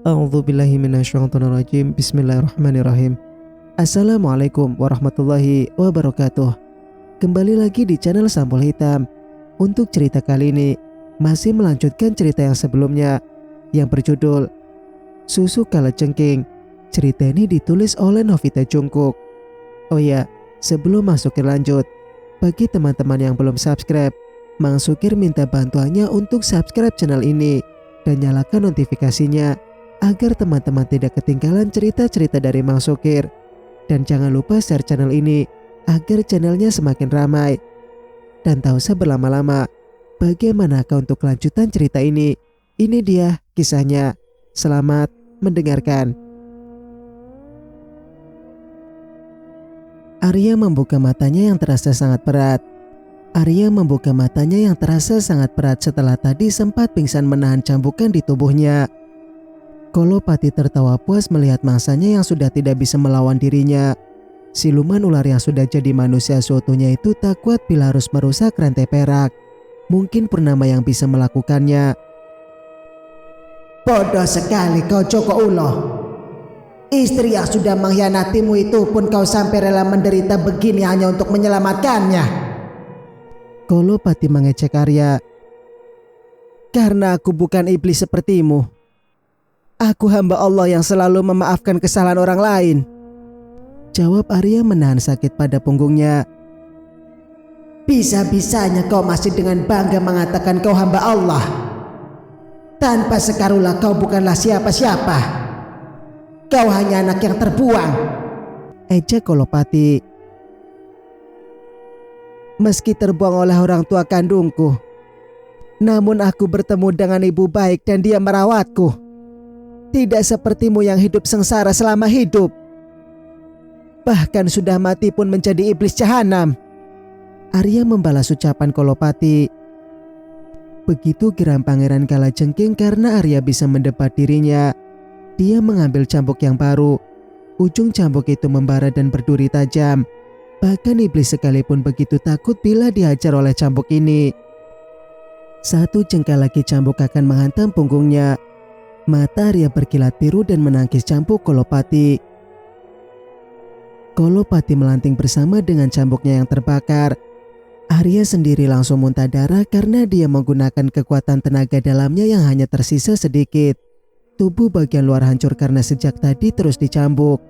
A'udzubillahi minasyaitonirrajim. Bismillahirrahmanirrahim. Assalamualaikum warahmatullahi wabarakatuh. Kembali lagi di channel Sampul Hitam. Untuk cerita kali ini masih melanjutkan cerita yang sebelumnya yang berjudul Susu Kalajengking. Cerita ini ditulis oleh Novita Jungkook. Oh ya, sebelum masuk ke lanjut, bagi teman-teman yang belum subscribe, Mang Sukir minta bantuannya untuk subscribe channel ini dan nyalakan notifikasinya agar teman-teman tidak ketinggalan cerita-cerita dari Mang Sukir. Dan jangan lupa share channel ini agar channelnya semakin ramai. Dan tak usah berlama-lama, bagaimanakah untuk kelanjutan cerita ini? Ini dia kisahnya. Selamat mendengarkan. Arya membuka matanya yang terasa sangat berat. Setelah tadi sempat pingsan menahan cambukan di tubuhnya. Kolopati tertawa puas melihat mangsanya yang sudah tidak bisa melawan dirinya. Siluman ular yang sudah jadi manusia seutuhnya itu tak kuat bila harus merusak rantai perak. Mungkin Purnama yang bisa melakukannya. Bodoh sekali kau Joko Ulo. Istri yang sudah mengkhianatimu itu pun kau sampai rela menderita begini hanya untuk menyelamatkannya. Kolopati mengecek Arya. Karena aku bukan iblis sepertimu. Aku hamba Allah yang selalu memaafkan kesalahan orang lain. Jawab Arya menahan sakit pada punggungnya. Bisa-bisanya kau masih dengan bangga mengatakan kau hamba Allah. Tanpa sekarulah kau bukanlah siapa-siapa. Kau hanya anak yang terbuang. Ejek Kolopati. Meski terbuang oleh orang tua kandungku, namun aku bertemu dengan ibu baik dan dia merawatku. Tidak sepertimu yang hidup sengsara selama hidup. Bahkan sudah mati pun menjadi iblis jahanam. Arya membalas ucapan Kolopati. Begitu geram Pangeran Kalajengking karena Arya bisa mendebat dirinya. Dia mengambil cambuk yang baru. Ujung cambuk itu membara dan berduri tajam. Bahkan iblis sekalipun begitu takut bila dihajar oleh cambuk ini. Satu jengkal lagi cambuk akan menghantam punggungnya. Mata Arya berkilat biru dan menangkis cambuk Kolopati. Kolopati melanting bersama dengan cambuknya yang terbakar. Arya sendiri langsung muntah darah karena dia menggunakan kekuatan tenaga dalamnya yang hanya tersisa sedikit. Tubuh bagian luar hancur karena sejak tadi terus dicambuk.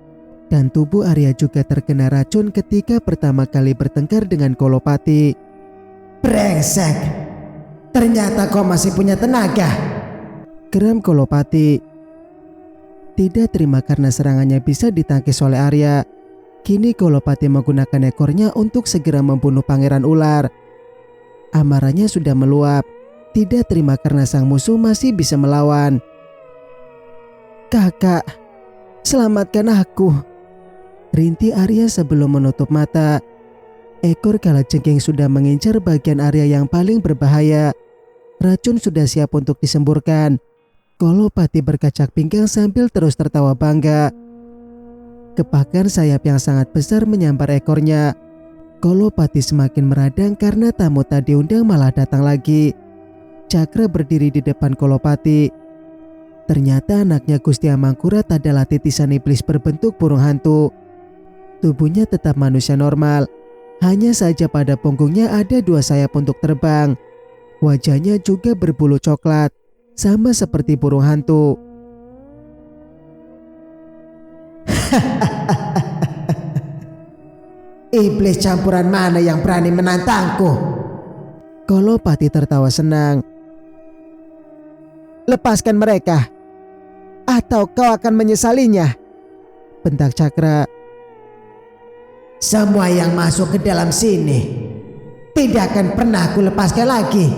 Dan tubuh Arya juga terkena racun ketika pertama kali bertengkar dengan Kolopati. Brengsek. Ternyata kau masih punya tenaga. Geram Kolopati. Tidak terima karena serangannya bisa ditangkis oleh Arya. Kini Kolopati menggunakan ekornya untuk segera membunuh pangeran ular. Amarahnya sudah meluap. Tidak terima karena sang musuh masih bisa melawan. Kakak, selamatkan aku. Rintih Arya sebelum menutup mata. Ekor Kalajengking sudah mengincar bagian Arya yang paling berbahaya. Racun sudah siap untuk disemburkan. Kolopati berkacak pinggang sambil terus tertawa bangga. Kepakan sayap yang sangat besar menyambar ekornya. Kolopati semakin meradang karena tamu tak diundang malah datang lagi. Cakra berdiri di depan Kolopati. Ternyata anaknya Gusti Amangkurat adalah titisan iblis berbentuk burung hantu. Tubuhnya tetap manusia normal. Hanya saja pada punggungnya ada 2 sayap untuk terbang. Wajahnya juga berbulu coklat. Sama seperti burung hantu. Iblis campuran mana yang berani menantangku? Kolopati tertawa senang. Lepaskan mereka, atau kau akan menyesalinya. Bentak Cakra. Semua yang masuk ke dalam sini tidak akan pernah aku lepaskan lagi.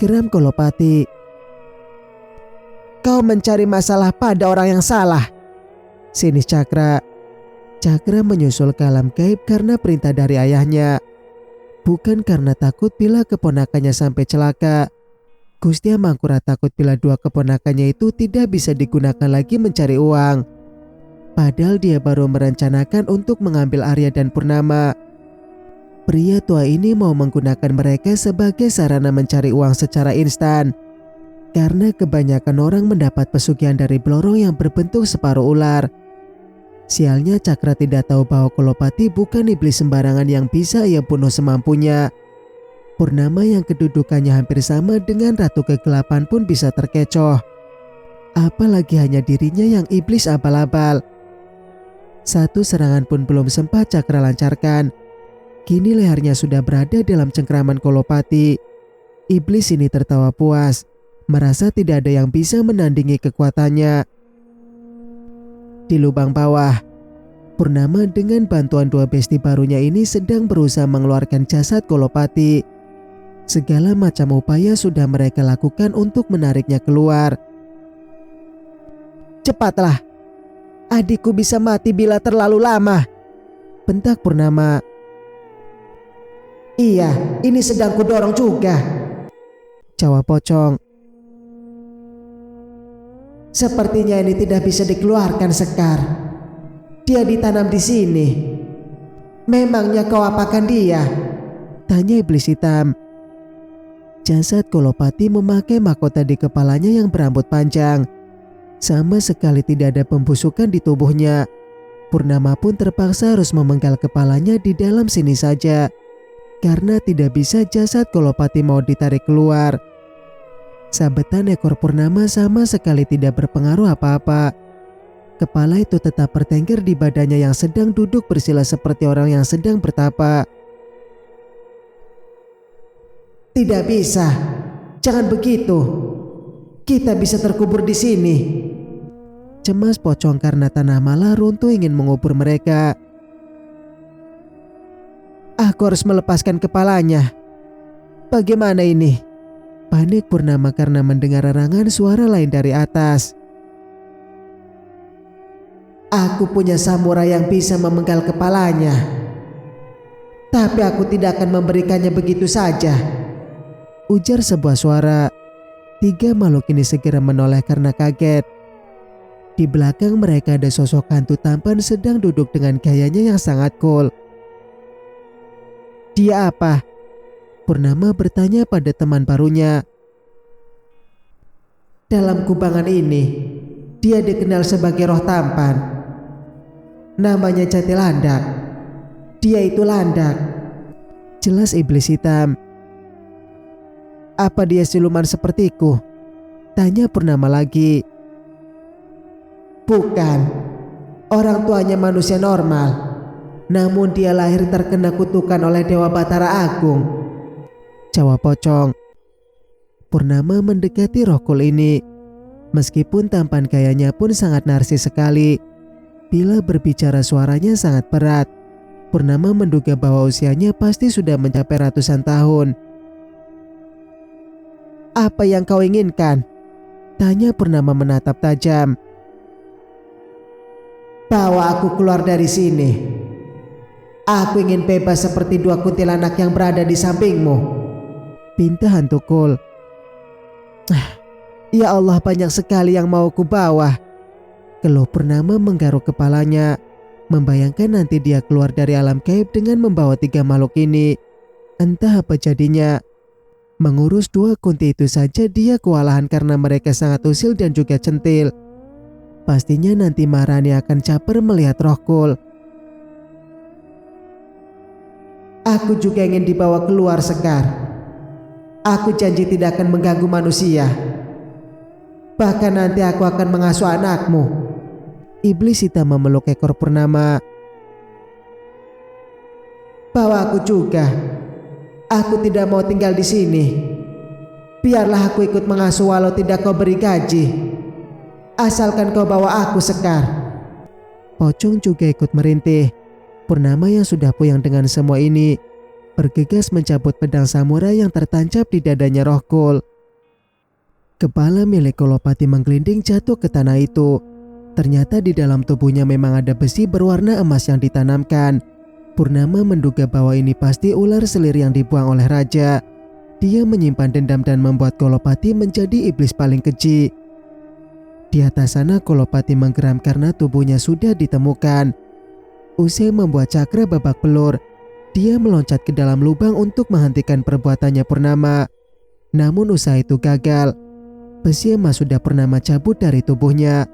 Geram Kolopati. Kau mencari masalah pada orang yang salah. Sinis Cakra. Cakra menyusul ke alam gaib karena perintah dari ayahnya. Bukan karena takut bila keponakannya sampai celaka. Gusti Amangkurat takut bila 2 keponakannya itu tidak bisa digunakan lagi mencari uang. Padahal dia baru merencanakan untuk mengambil Arya dan Purnama. Pria tua ini mau menggunakan mereka sebagai sarana mencari uang secara instan. karena kebanyakan orang mendapat pesugihan dari blorong yang berbentuk separuh ular. Sialnya Cakra tidak tahu bahwa Kolopati bukan iblis sembarangan yang bisa ia bunuh semampunya. Purnama yang kedudukannya hampir sama dengan Ratu Kegelapan pun bisa terkecoh. Apalagi hanya dirinya yang iblis abal-abal. Satu serangan pun belum sempat Cakra lancarkan. Kini lehernya sudah berada dalam cengkraman Kolopati. Iblis ini tertawa puas, merasa tidak ada yang bisa menandingi kekuatannya. Di lubang bawah, Purnama dengan bantuan dua besti barunya ini sedang berusaha mengeluarkan jasad Kolopati. Segala macam upaya sudah mereka lakukan untuk menariknya keluar. Cepatlah, adikku bisa mati bila terlalu lama, bentak Purnama. Iya, ini sedang kudorong juga, jawab Pocong. Sepertinya ini tidak bisa dikeluarkan, Sekar. Dia ditanam di sini. Memangnya kau apakan dia? Tanya iblis hitam. Jasad Kolopati memakai mahkota di kepalanya yang berambut panjang. Sama sekali tidak ada pembusukan di tubuhnya. Purnama pun terpaksa harus memenggal kepalanya di dalam sini saja, karena tidak bisa jasad Kolopati mau ditarik keluar. Sabetan ekor Purnama sama sekali tidak berpengaruh apa-apa. Kepala itu tetap bertengger di badannya yang sedang duduk bersila seperti orang yang sedang bertapa. Tidak bisa, jangan begitu. Kita bisa terkubur di sini. Cemas Pocong karena tanah malah runtuh ingin mengubur mereka. Aku harus melepaskan kepalanya. Bagaimana ini? Panik Purnama karena mendengar erangan suara lain dari atas. Aku punya samurai yang bisa memenggal kepalanya. Tapi aku tidak akan memberikannya begitu saja, ujar sebuah suara. Tiga makhluk ini segera menoleh karena kaget. Di belakang mereka ada sosok hantu tampan sedang duduk dengan gayanya yang sangat cool. Dia apa? Purnama bertanya pada teman barunya. Dalam kubangan ini, dia dikenal sebagai roh tampan. Namanya Jati Landak. Dia itu Landak, jelas iblis hitam. Apa dia siluman sepertiku? Tanya Purnama lagi. Bukan, orang tuanya manusia normal. Namun dia lahir terkena kutukan oleh Dewa Batara Agung, jawab Pocong. Purnama mendekati roh cool ini. Meskipun tampan gayanya pun sangat narsis sekali. Bila berbicara suaranya sangat berat. Purnama menduga bahwa usianya pasti sudah mencapai ratusan tahun. Apa yang kau inginkan? Tanya Purnama menatap tajam. Bawa aku keluar dari sini. Aku ingin bebas seperti dua kuntilanak yang berada di sampingmu, pinta hantu cool. Ya Allah, banyak sekali yang mau ku bawa, keluh Purnama menggaruk kepalanya, membayangkan nanti dia keluar dari alam gaib dengan membawa tiga makhluk ini. Entah apa jadinya. Mengurus dua kunti itu saja dia kewalahan karena mereka sangat usil dan juga centil. Pastinya nanti Maharani akan caper melihat roh cool. Aku juga ingin dibawa keluar, Sekar. Aku janji tidak akan mengganggu manusia. Bahkan nanti aku akan mengasuh anakmu. Iblis hitam memeluk ekor Purnama. Bawa aku juga. Aku tidak mau tinggal di sini. Biarlah aku ikut mengasuh walau tidak kau beri gaji. Asalkan kau bawa aku, Sekar. Pocong juga ikut merintih. Purnama yang sudah puyeng dengan semua ini bergegas mencabut pedang samurai yang tertancap di dadanya roh cool. Kepala milik Kolopati menggelinding jatuh ke tanah itu. Ternyata di dalam tubuhnya memang ada besi berwarna emas yang ditanamkan. Purnama menduga bahwa ini pasti ular selir yang dibuang oleh raja. Dia menyimpan dendam dan membuat Kolopati menjadi iblis paling keji. Di atas sana Kolopati menggeram karena tubuhnya sudah ditemukan. Usai membuat Cakra babak belur, dia meloncat ke dalam lubang untuk menghentikan perbuatannya Purnama. Namun usaha itu gagal. Besi emas sudah Purnama cabut dari tubuhnya.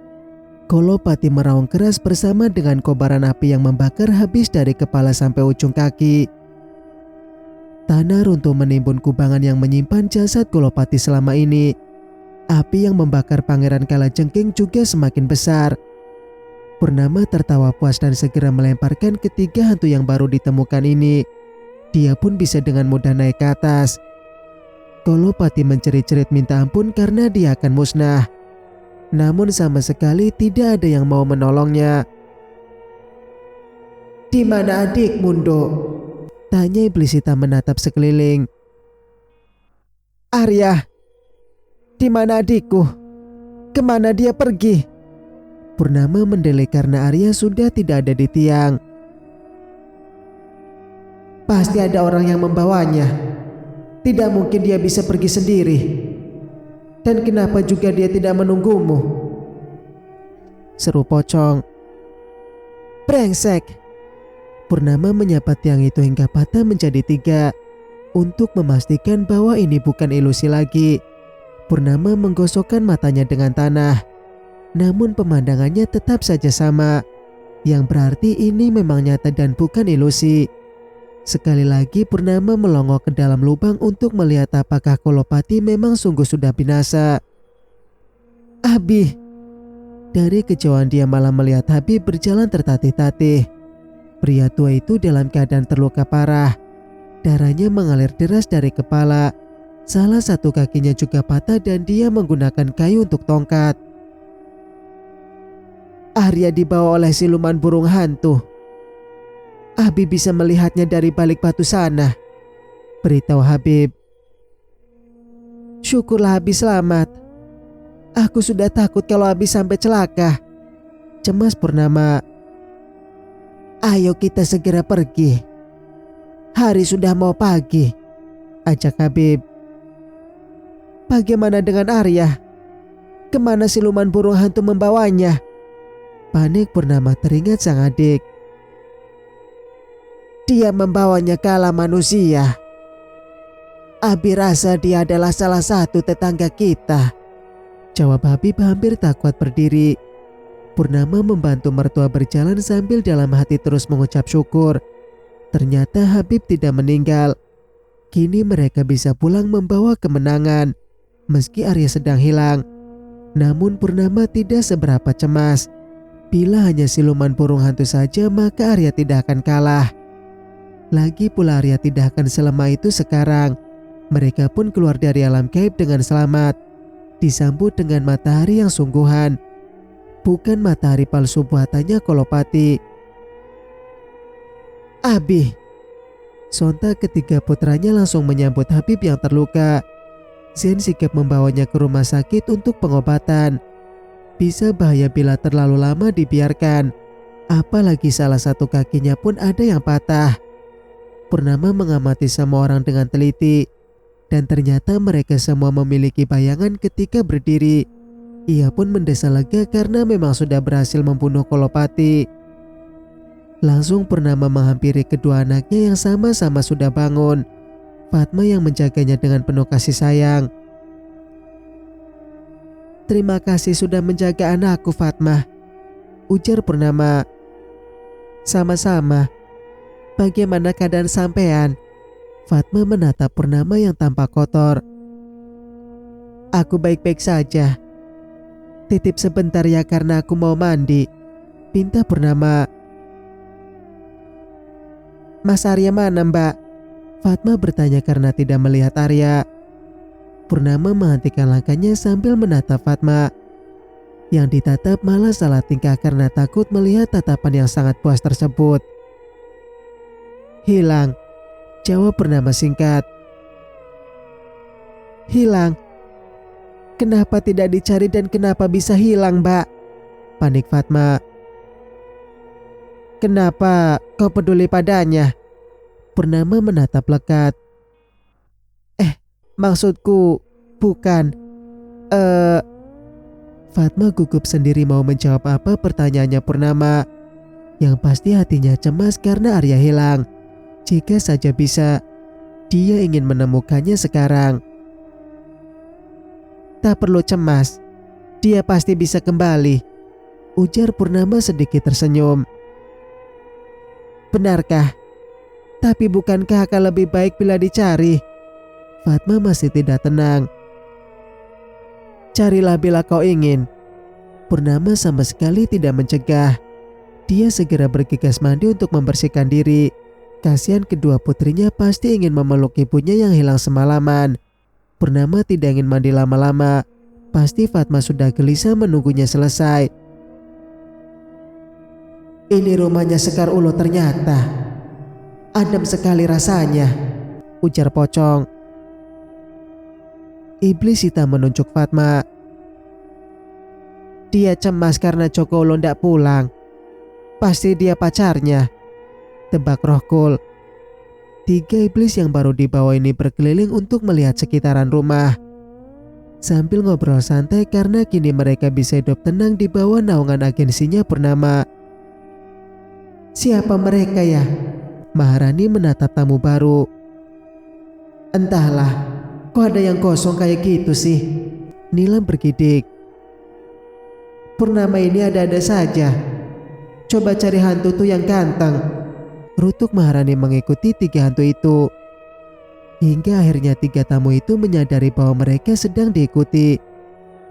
Kolopati meraung keras bersama dengan kobaran api yang membakar habis dari kepala sampai ujung kaki. Tanah runtuh menimbun kubangan yang menyimpan jasad Kolopati selama ini. Api yang membakar Pangeran Kalajengking juga semakin besar. Purnama tertawa puas dan segera melemparkan ketiga hantu yang baru ditemukan ini. Dia pun bisa dengan mudah naik ke atas. Kolopati mencerit-cerit minta ampun karena dia akan musnah. Namun sama sekali tidak ada yang mau menolongnya. Di mana adikmu, Nduk? Tanya iblis hitam menatap sekeliling. Arya, di mana adikku? Kemana dia pergi? Purnama mendelik karena Arya sudah tidak ada di tiang. Pasti ada orang yang membawanya. Tidak mungkin dia bisa pergi sendiri. Dan kenapa juga dia tidak menunggumu? Seru pocong. Brengsek. Purnama menyapa tiang itu hingga patah menjadi 3. Untuk memastikan bahwa ini bukan ilusi lagi, Purnama menggosokkan matanya dengan tanah. Namun pemandangannya tetap saja sama, yang berarti ini memang nyata dan bukan ilusi. Sekali lagi Purnama melongo ke dalam lubang untuk melihat apakah Kolopati memang sungguh sudah binasa. Abi. Dari kejauhan dia malah melihat Habib berjalan tertatih-tatih. Pria tua itu dalam keadaan terluka parah. Darahnya mengalir deras dari kepala. Salah satu kakinya juga patah dan dia menggunakan kayu untuk tongkat. Arya dibawa oleh siluman burung hantu. Abi bisa melihatnya dari balik batu sana, beritahu Habib. Syukurlah Abi selamat. Aku sudah takut kalau Abi sampai celaka, cemas Purnama. Ayo kita segera pergi. Hari sudah mau pagi, ajak Habib. Bagaimana dengan Arya? Kemana siluman burung hantu membawanya? Panik Purnama teringat sang adik. Dia membawanya ke alam manusia. Abi rasa dia adalah salah satu tetangga kita, jawab Habib hampir tak kuat berdiri. Purnama membantu mertua berjalan sambil dalam hati terus mengucap syukur. Ternyata Habib tidak meninggal. Kini mereka bisa pulang membawa kemenangan. Meski Arya sedang hilang, namun Purnama tidak seberapa cemas. Bila hanya siluman burung hantu saja, maka Arya tidak akan kalah. Lagi pula Arya tidak akan selemah itu sekarang. Mereka pun keluar dari alam gaib dengan selamat, disambut dengan matahari yang sungguhan. Bukan matahari palsu buatannya Kolopati. Abi. Sontak ketiga putranya langsung menyambut Habib yang terluka. Zen sikap membawanya ke rumah sakit untuk pengobatan. Bisa bahaya bila terlalu lama dibiarkan. Apalagi salah satu kakinya pun ada yang patah. Purnama mengamati semua orang dengan teliti. Dan ternyata mereka semua memiliki bayangan ketika berdiri. Ia pun mendesah lega karena memang sudah berhasil membunuh Kolopati. Langsung Purnama menghampiri kedua anaknya yang sama-sama sudah bangun. Fatma yang menjaganya dengan penuh kasih sayang. Terima kasih sudah menjaga anakku, Fatma, ujar Purnama. Sama-sama. Bagaimana keadaan sampean? Fatma menatap Purnama yang tampak kotor. Aku baik-baik saja. Titip sebentar ya karena aku mau mandi, pinta Purnama. Mas Arya mana, Mbak? Fatma bertanya karena tidak melihat Arya. Purnama menghentikan langkahnya sambil menatap Fatma. Yang ditatap malah salah tingkah karena takut melihat tatapan yang sangat puas tersebut. Hilang, jawab Purnama singkat. Hilang? Kenapa tidak dicari dan kenapa bisa hilang, Mbak? Panik Fatma. Kenapa kau peduli padanya? Purnama menatap lekat. Maksudku bukan. Fatma gugup sendiri mau menjawab apa pertanyaannya Purnama. Yang pasti hatinya cemas karena Arya hilang. Jika saja bisa, dia ingin menemukannya sekarang. Tak perlu cemas, dia pasti bisa kembali, ujar Purnama sedikit tersenyum. Benarkah? Tapi bukankah akan lebih baik bila dicari? Fatma masih tidak tenang. Carilah bila kau ingin. Purnama sama sekali tidak mencegah. Dia segera bergegas mandi untuk membersihkan diri. Kasihan kedua putrinya pasti ingin memeluk ibunya yang hilang semalaman. Purnama tidak ingin mandi lama-lama. Pasti Fatma sudah gelisah menunggunya selesai. Ini rumahnya Sekar Ulo ternyata. Adem sekali rasanya, ujar Pocong. Iblis hitam menunjuk Fatma. Dia cemas karena Joko Ulo tidak pulang. Pasti dia pacarnya, tebak Rohkul. 3 iblis yang baru dibawa ini berkeliling untuk melihat sekitaran rumah. Sambil ngobrol santai karena kini mereka bisa hidup tenang di bawah naungan agensinya Purnama. Siapa mereka ya? Maharani menatap tamu baru. Entahlah, kok ada yang kosong kayak gitu sih? Nilam bergidik. Purnama ini ada-ada saja. Coba cari hantu tuh yang ganteng. Rutuk Maharani mengikuti 3 hantu itu. Hingga akhirnya 3 tamu itu menyadari bahwa mereka sedang diikuti.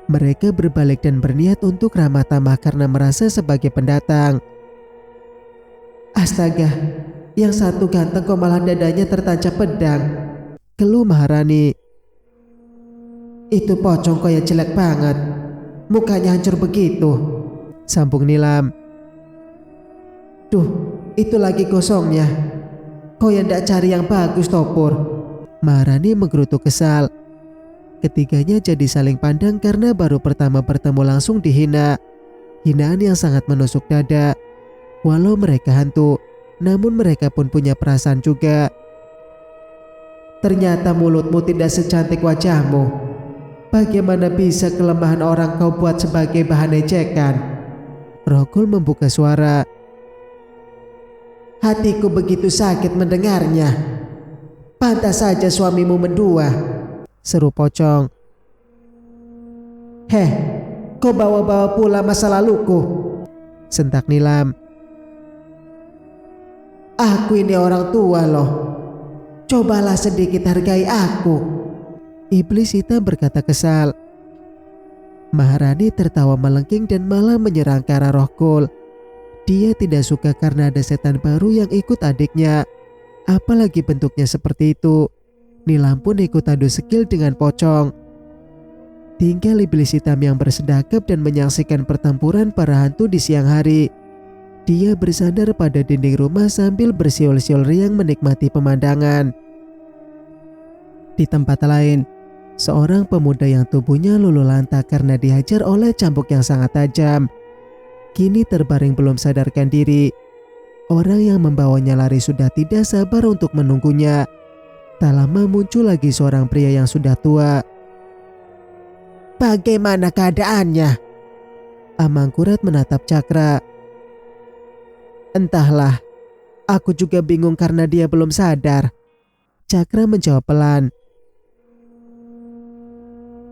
Mereka berbalik dan berniat untuk ramah tamah karena merasa sebagai pendatang. Astaga, yang satu ganteng kok malah dadanya tertancap pedang, keluh Maharani. Itu Pocong kok ya jelek banget, mukanya hancur begitu, sambung Nilam. Duh, itu lagi kosongnya. Kau yang ndak cari yang bagus Topur. Maharani menggerutu kesal. Ketiganya jadi saling pandang karena baru pertama bertemu langsung dihina. Hinaan yang sangat menusuk dada. Walau mereka hantu, namun mereka pun punya perasaan juga. Ternyata mulutmu tidak secantik wajahmu. Bagaimana bisa kelemahan orang kau buat sebagai bahan ejekan? Rohkul membuka suara. Hatiku begitu sakit mendengarnya. Pantas saja suamimu mendua, seru Pocong. Heh, kau bawa-bawa pula masa laluku, sentak Nilam. Aku ini orang tua loh. Cobalah sedikit hargai aku. Iblis hitam berkata kesal. Maharani tertawa melengking dan malah menyerang ke arah Rohkul. Dia tidak suka karena ada setan baru yang ikut adiknya. Apalagi bentuknya seperti itu. Nilam pun ikut adu skill dengan Pocong. Tinggal iblis hitam yang bersedekap dan menyaksikan pertempuran para hantu di siang hari. Dia bersandar pada dinding rumah sambil bersiul-siul riang menikmati pemandangan. Di tempat lain, seorang pemuda yang tubuhnya luluh lantak karena dihajar oleh cambuk yang sangat tajam. Kini terbaring belum sadarkan diri. Orang yang membawanya lari sudah tidak sabar untuk menunggunya. Tak lama muncul lagi seorang pria yang sudah tua. Bagaimana keadaannya? Amangkurat menatap Cakra. Entahlah, aku juga bingung karena dia belum sadar. Cakra menjawab pelan.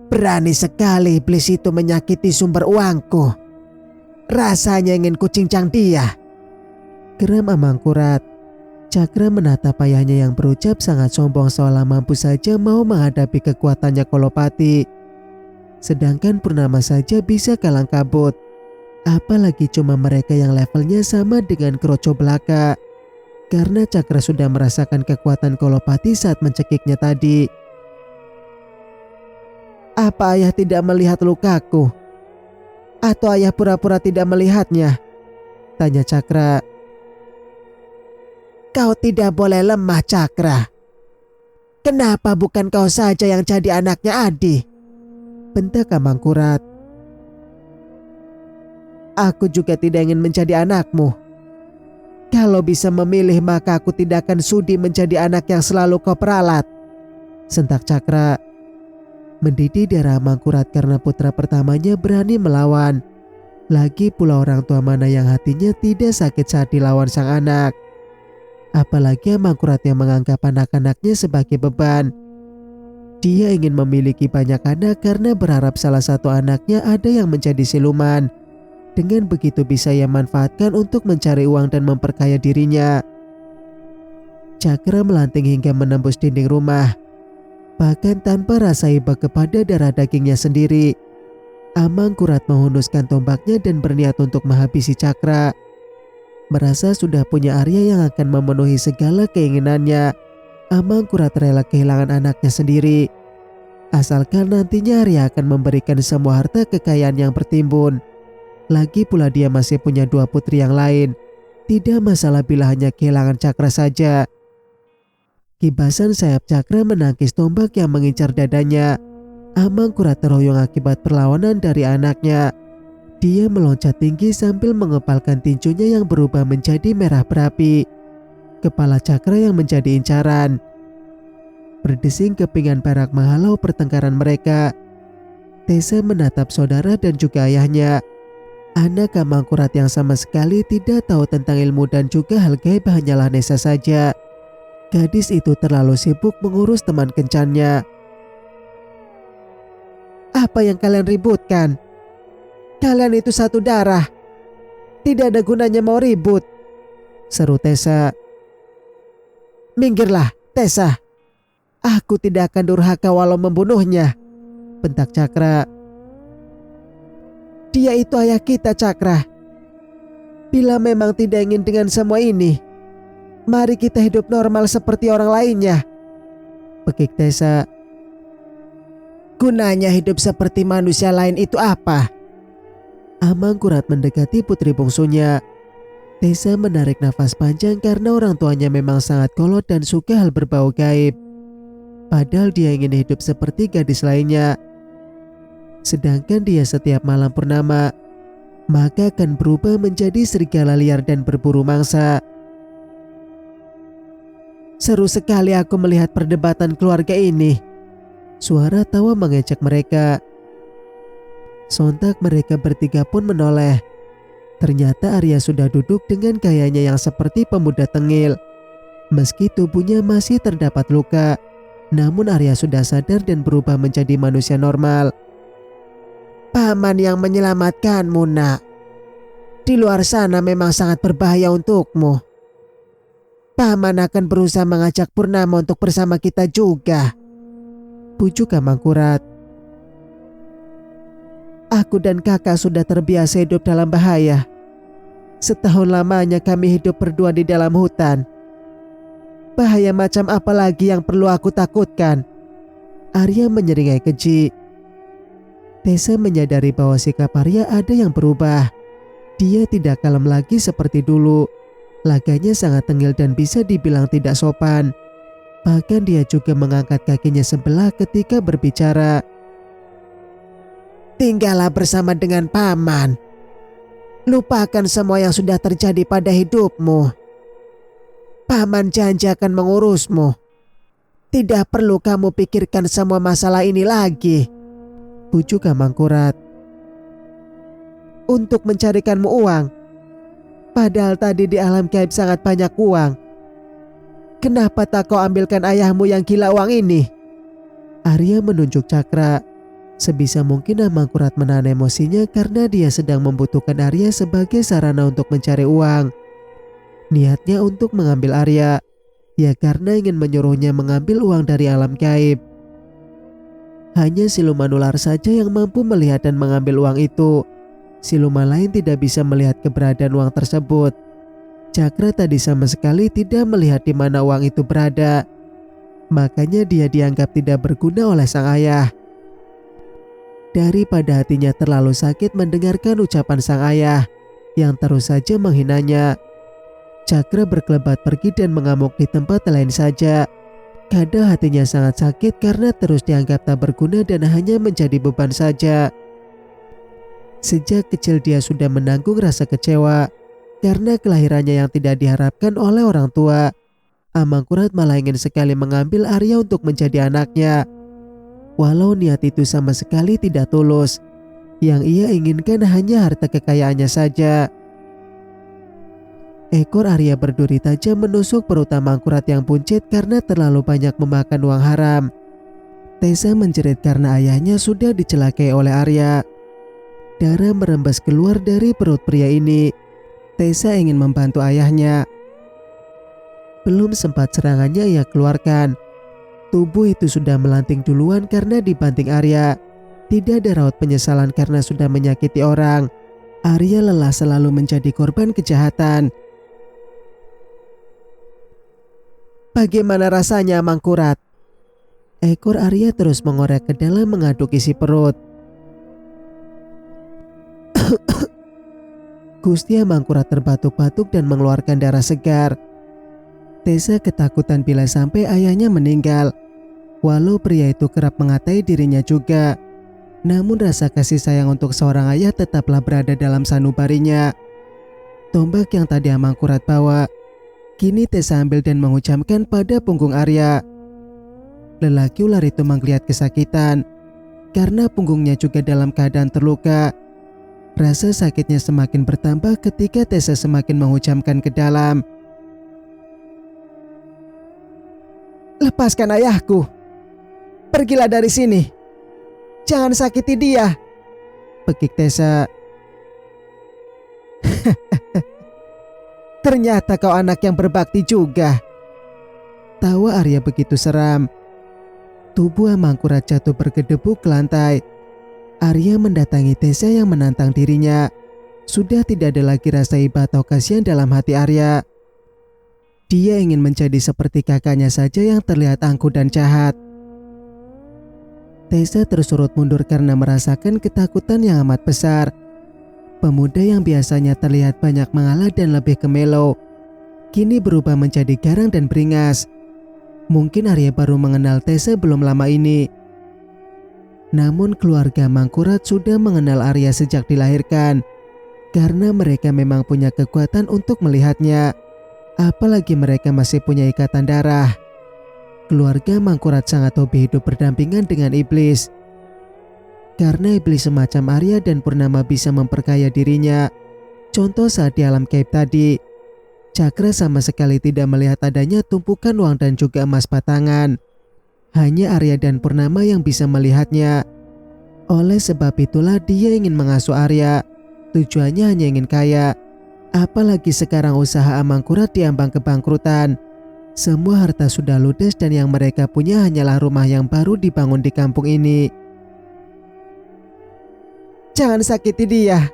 Berani sekali iblis itu menyakiti sumber uangku. Rasanya ingin kucincang dia, geram Amangkurat. Cakra menatap ayahnya yang berucap sangat sombong seolah mampu saja mau menghadapi kekuatannya Kolopati. Sedangkan Purnama saja bisa kalang kabut. Apalagi cuma mereka yang levelnya sama dengan Kroco belaka. Karena Cakra sudah merasakan kekuatan Kolopati saat mencekiknya tadi. Apa ayah tidak melihat lukaku? Atau ayah pura-pura tidak melihatnya? Tanya Cakra. Kau tidak boleh lemah Cakra. Kenapa bukan kau saja yang jadi anaknya Adi? Bentak Amangkurat. Aku juga tidak ingin menjadi anakmu. Kalau bisa memilih maka aku tidak akan sudi menjadi anak yang selalu kau peralat, sentak Cakra. Mendidih darah Amangkurat karena putra pertamanya berani melawan. Lagi pula orang tua mana yang hatinya tidak sakit saat dilawan sang anak. Apalagi Amangkurat yang menganggap anak-anaknya sebagai beban. Dia ingin memiliki banyak anak karena berharap salah satu anaknya ada yang menjadi siluman. Dengan begitu bisa ia manfaatkan untuk mencari uang dan memperkaya dirinya. Cakra melanting hingga menembus dinding rumah. Bahkan tanpa rasa iba kepada darah dagingnya sendiri, Amangkurat menghunuskan tombaknya dan berniat untuk menghabisi Cakra. Merasa sudah punya Arya yang akan memenuhi segala keinginannya, Amangkurat rela kehilangan anaknya sendiri. Asalkan nantinya Arya akan memberikan semua harta kekayaan yang bertimbun. Lagi pula dia masih punya 2 putri yang lain. Tidak masalah bila hanya kehilangan Cakra saja. Kibasan sayap Cakra menangkis tombak yang mengincar dadanya. Amangkurat terhoyong akibat perlawanan dari anaknya. Dia meloncat tinggi sambil mengepalkan tinjunya yang berubah menjadi merah berapi. Kepala Cakra yang menjadi incaran. Berdesing kepingan perak menghalau pertengkaran mereka. Tessa menatap saudara dan juga ayahnya. Anak Amangkurat yang sama sekali tidak tahu tentang ilmu dan juga hal gaib hanyalah Nessa saja. Gadis itu terlalu sibuk mengurus teman kencannya. Apa yang kalian ributkan? Kalian itu satu darah. Tidak ada gunanya mau ribut, seru Tessa. Minggirlah, Tessa. Aku tidak akan durhaka walau membunuhnya, bentak Cakra. Dia itu ayah kita, Cakra. Bila memang tidak ingin dengan semua ini, mari kita hidup normal seperti orang lainnya, pekik Tessa. Gunanya hidup seperti manusia lain itu apa? Amangkurat mendekati putri bungsunya. Tessa menarik nafas panjang karena orang tuanya memang sangat kolot dan suka hal berbau gaib. Padahal dia ingin hidup seperti gadis lainnya. Sedangkan dia setiap malam purnama, maka akan berubah menjadi serigala liar dan berburu mangsa. Seru sekali aku melihat perdebatan keluarga ini. Suara tawa mengejek mereka. Sontak mereka bertiga pun menoleh. Ternyata Arya sudah duduk dengan gayanya yang seperti pemuda tengil. Meski tubuhnya masih terdapat luka, namun Arya sudah sadar dan berubah menjadi manusia normal. Paman yang menyelamatkanmu, nak. Di luar sana memang sangat berbahaya untukmu. Paman akan berusaha mengajak Purnama untuk bersama kita juga, pujuk Amangkurat. Aku dan kakak sudah terbiasa hidup dalam bahaya. Setahun lamanya kami hidup berdua di dalam hutan. Bahaya macam apa lagi yang perlu aku takutkan? Arya menyeringai keji. Tessa menyadari bahwa sikap Arya ada yang berubah. Dia tidak kalem lagi seperti dulu. Laganya sangat tengil dan bisa dibilang tidak sopan. Bahkan dia juga mengangkat kakinya sebelah ketika berbicara. Tinggallah bersama dengan paman. Lupakan semua yang sudah terjadi pada hidupmu. Paman janji akan mengurusmu. Tidak perlu kamu pikirkan semua masalah ini lagi, pujuk Amangkurat. Untuk mencarikanmu uang. Padahal tadi di alam gaib sangat banyak uang. Kenapa tak kau ambilkan ayahmu yang gila uang ini? Arya menunjuk Cakra. Sebisa mungkin Amangkurat menahan emosinya karena dia sedang membutuhkan Arya sebagai sarana untuk mencari uang. Niatnya untuk mengambil Arya, ya karena ingin menyuruhnya mengambil uang dari alam gaib. Hanya siluman ular saja yang mampu melihat dan mengambil uang itu. Siluman lain tidak bisa melihat keberadaan uang tersebut. Cakra tadi sama sekali tidak melihat di mana uang itu berada. Makanya dia dianggap tidak berguna oleh sang ayah. Daripada hatinya terlalu sakit mendengarkan ucapan sang ayah yang terus saja menghinanya, Cakra berkelebat pergi dan mengamuk di tempat lain saja. Kadang hatinya sangat sakit karena terus dianggap tak berguna dan hanya menjadi beban saja. Sejak kecil dia sudah menanggung rasa kecewa karena kelahirannya yang tidak diharapkan oleh orang tua. Amangkurat malah ingin sekali mengambil Arya untuk menjadi anaknya. Walau niat itu sama sekali tidak tulus, yang ia inginkan hanya harta kekayaannya saja. Ekor Arya berduri tajam menusuk perut Amangkurat yang buncit karena terlalu banyak memakan uang haram. Tessa menjerit karena ayahnya sudah dicelakai oleh Arya. Darah merembes keluar dari perut pria ini. Tessa ingin membantu ayahnya. Belum sempat serangannya ia keluarkan. Tubuh itu sudah melanting duluan karena dibanting Arya. Tidak ada raut penyesalan karena sudah menyakiti orang. Arya lelah selalu menjadi korban kejahatan. Bagaimana rasanya, Mangkurat? Ekor Arya terus mengorek ke dalam mengaduk isi perut. Gusti Mangkurat terbatuk-batuk dan mengeluarkan darah segar. Tessa ketakutan bila sampai ayahnya meninggal. Walau pria itu kerap mengatai dirinya juga, namun rasa kasih sayang untuk seorang ayah tetaplah berada dalam sanubarinya. Tombak yang tadi Mangkurat bawa, kini Tessa ambil dan menghujamkan pada punggung Arya. Lelaki ular itu menggeliat kesakitan karena punggungnya juga dalam keadaan terluka. Rasa sakitnya semakin bertambah ketika Tessa semakin menghujamkan ke dalam. Lepaskan ayahku. Pergilah dari sini. Jangan sakiti dia, pekik Tessa. Ternyata kau anak yang berbakti juga. Tawa Arya begitu seram. Tubuh Mangkurat jatuh bergedebuk ke lantai. Arya mendatangi Tessa yang menantang dirinya. Sudah tidak ada lagi rasa iba atau kasihan dalam hati Arya. Dia ingin menjadi seperti kakaknya saja yang terlihat angkuh dan jahat. Tessa tersurut mundur karena merasakan ketakutan yang amat besar. Pemuda yang biasanya terlihat banyak mengalah dan lebih kemelo, kini berubah menjadi garang dan beringas. Mungkin Arya baru mengenal Tessa belum lama ini. Namun keluarga Mangkurat sudah mengenal Arya sejak dilahirkan, karena mereka memang punya kekuatan untuk melihatnya. Apalagi mereka masih punya ikatan darah. Keluarga Mangkurat sangat hobi hidup berdampingan dengan iblis. Karena iblis semacam Arya dan Purnama bisa memperkaya dirinya. Contoh saat di alam gaib tadi, Cakra sama sekali tidak melihat adanya tumpukan uang dan juga emas batangan. Hanya Arya dan Purnama yang bisa melihatnya. Oleh sebab itulah dia ingin mengasuh Arya. Tujuannya hanya ingin kaya. Apalagi sekarang usaha Mangkurat diambang kebangkrutan. Semua harta sudah ludes dan yang mereka punya hanyalah rumah yang baru dibangun di kampung ini. Jangan sakiti dia.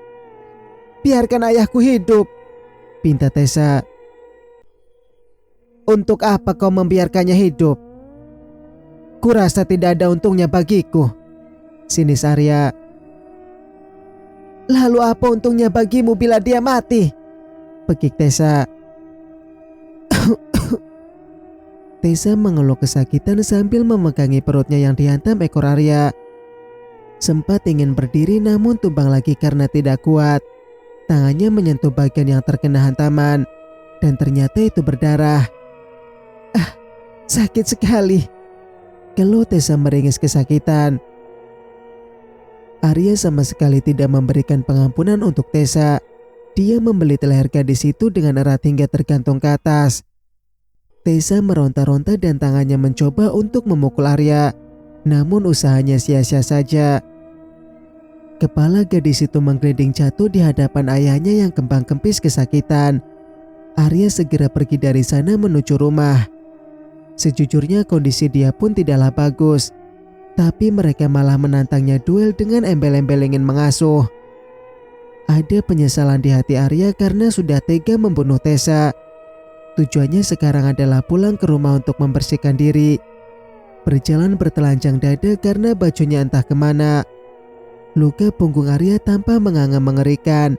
Biarkan ayahku hidup, pinta Tessa. Untuk apa kau membiarkannya hidup? Kurasa tidak ada untungnya bagiku, sinis Arya. Lalu apa untungnya bagimu bila dia mati? Pekik Tessa. Tessa mengeluh kesakitan sambil memegangi perutnya yang dihantam ekor Arya. Sempat ingin berdiri namun tumbang lagi karena tidak kuat. Tangannya menyentuh bagian yang terkena hantaman dan ternyata itu berdarah. Sakit sekali, keluh Tessa meringis kesakitan. Arya sama sekali tidak memberikan pengampunan untuk Tessa. Dia membelit leher gadis itu dengan erat hingga tergantung ke atas. Tessa meronta-ronta dan tangannya mencoba untuk memukul Arya, namun usahanya sia-sia saja. Kepala gadis itu menggelinding jatuh di hadapan ayahnya yang kembang kempis kesakitan. Arya segera pergi dari sana menuju rumah. Sejujurnya kondisi dia pun tidaklah bagus, tapi mereka malah menantangnya duel dengan embel-embel ingin mengasuh. Ada penyesalan di hati Arya karena sudah tega membunuh Tessa. Tujuannya sekarang adalah pulang ke rumah untuk membersihkan diri. Berjalan bertelanjang dada karena bajunya entah kemana. Luka punggung Arya tampak menganga mengerikan.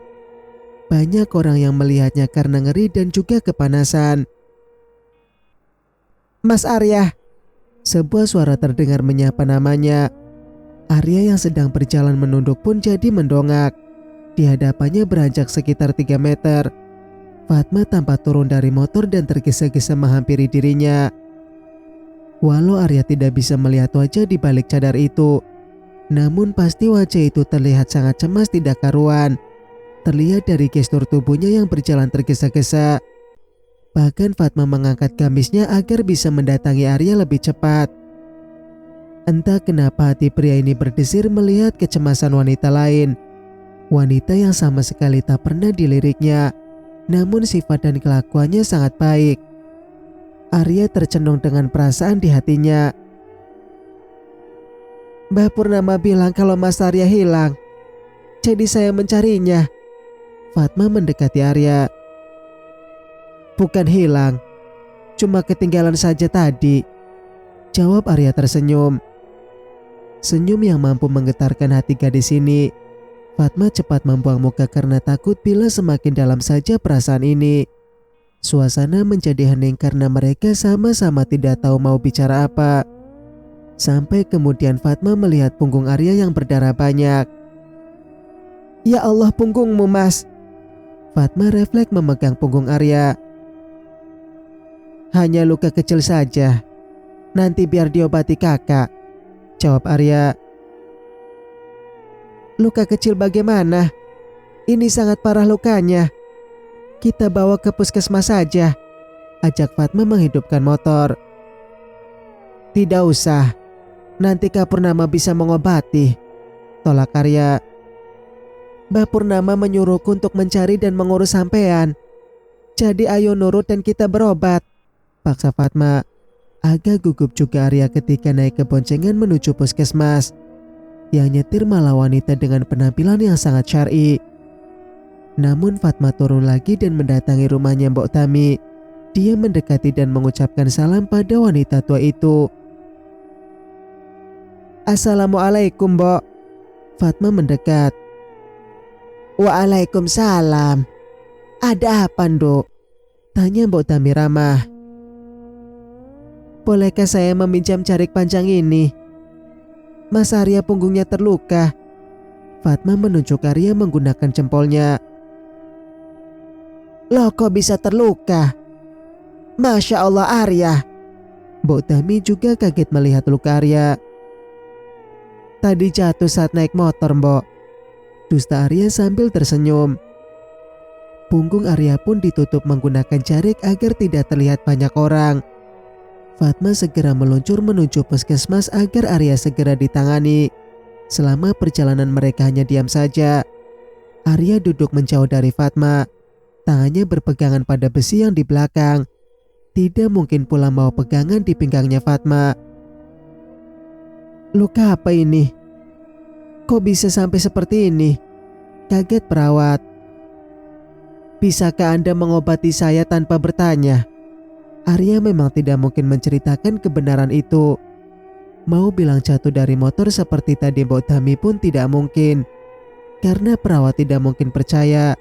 Banyak orang yang melihatnya karena ngeri dan juga kepanasan. Mas Arya, sebuah suara terdengar menyapa namanya. Arya yang sedang berjalan menunduk pun jadi mendongak. Di hadapannya beranjak sekitar 3 meter. Fatma tampak turun dari motor dan tergesa-gesa menghampiri dirinya. Walau Arya tidak bisa melihat wajah di balik cadar itu, namun pasti wajah itu terlihat sangat cemas tidak karuan. Terlihat dari gestur tubuhnya yang berjalan tergesa-gesa. Bahkan Fatma mengangkat gamisnya agar bisa mendatangi Arya lebih cepat. Entah kenapa hati pria ini berdesir melihat kecemasan wanita lain. Wanita yang sama sekali tak pernah diliriknya, namun sifat dan kelakuannya sangat baik. Arya tercenung dengan perasaan di hatinya. Mbak Purnama bilang kalau Mas Arya hilang, jadi saya mencarinya. Fatma mendekati Arya. Bukan hilang, cuma ketinggalan saja tadi, jawab Arya tersenyum. Senyum yang mampu menggetarkan hati gadis ini. Fatma cepat membuang muka karena takut bila semakin dalam saja perasaan ini. Suasana menjadi hening karena mereka sama-sama tidak tahu mau bicara apa. Sampai kemudian Fatma melihat punggung Arya yang berdarah banyak. Ya Allah, punggungmu Mas. Fatma refleks memegang punggung Arya. Hanya luka kecil saja, nanti biar diobati kakak, jawab Arya. Luka kecil bagaimana? Ini sangat parah lukanya. Kita bawa ke puskesmas saja, ajak Fatma menghidupkan motor. Tidak usah, nanti Kak Purnama bisa mengobati, tolak Arya. Mbak Purnama menyuruhku untuk mencari dan mengurus sampean. Jadi ayo nurut dan kita berobat, paksa Fatma. Agak gugup juga Arya ketika naik ke boncengan menuju puskesmas. Yang nyetir malah wanita dengan penampilan yang sangat syar'i. Namun Fatma turun lagi dan mendatangi rumahnya Mbok Tami. Dia mendekati dan mengucapkan salam pada wanita tua itu. Assalamualaikum Mbok. Fatma mendekat. Waalaikumsalam. Ada apa Nduk? Tanya Mbok Tami ramah. Bolehkah saya meminjam jarik panjang ini? Mas Arya punggungnya terluka. Fatma menunjuk Arya menggunakan jempolnya. Loh kok bisa terluka? Masya Allah Arya. Mbok Tami juga kaget melihat luka Arya. Tadi jatuh saat naik motor Mbok, dusta Arya sambil tersenyum. Punggung Arya pun ditutup menggunakan jarik agar tidak terlihat banyak orang. Fatma segera meluncur menuju puskesmas agar Arya segera ditangani. Selama perjalanan mereka hanya diam saja. Arya duduk menjauh dari Fatma. Tangannya berpegangan pada besi yang di belakang. Tidak mungkin pula mau pegangan di pinggangnya Fatma. Luka apa ini? Kok bisa sampai seperti ini? Kaget perawat. Bisakah Anda mengobati saya tanpa bertanya? Arya memang tidak mungkin menceritakan kebenaran itu. Mau bilang jatuh dari motor seperti tadi Mbok Tami pun tidak mungkin. Karena perawat tidak mungkin percaya.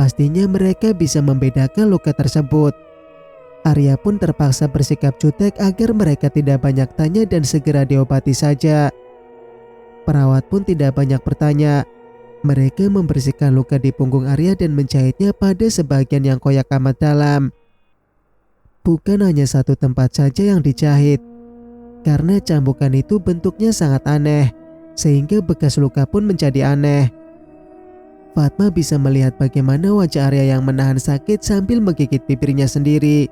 Pastinya mereka bisa membedakan luka tersebut. Arya pun terpaksa bersikap jutek agar mereka tidak banyak tanya dan segera diobati saja. Perawat pun tidak banyak bertanya. Mereka membersihkan luka di punggung Arya dan menjahitnya pada sebagian yang koyak amat dalam. Bukan hanya satu tempat saja yang dijahit. Karena cambukan itu bentuknya sangat aneh, sehingga bekas luka pun menjadi aneh. Fatma bisa melihat bagaimana wajah Arya yang menahan sakit sambil menggigit bibirnya sendiri.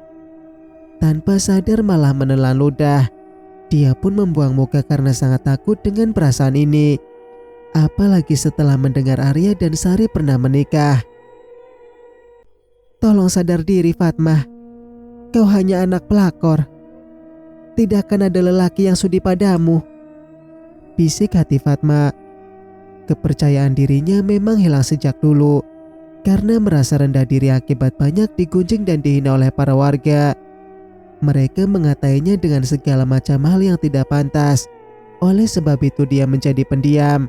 Tanpa sadar malah menelan ludah. Dia pun membuang muka karena sangat takut dengan perasaan ini. Apalagi setelah mendengar Arya dan Sari pernah menikah. Tolong sadar diri Fatma. Kau hanya anak pelakor. Tidak akan ada lelaki yang sudi padamu. Bisik hati Fatma. Kepercayaan dirinya memang hilang sejak dulu. Karena merasa rendah diri akibat banyak digunjing dan dihina oleh para warga. Mereka mengatainya dengan segala macam hal yang tidak pantas. Oleh sebab itu dia menjadi pendiam.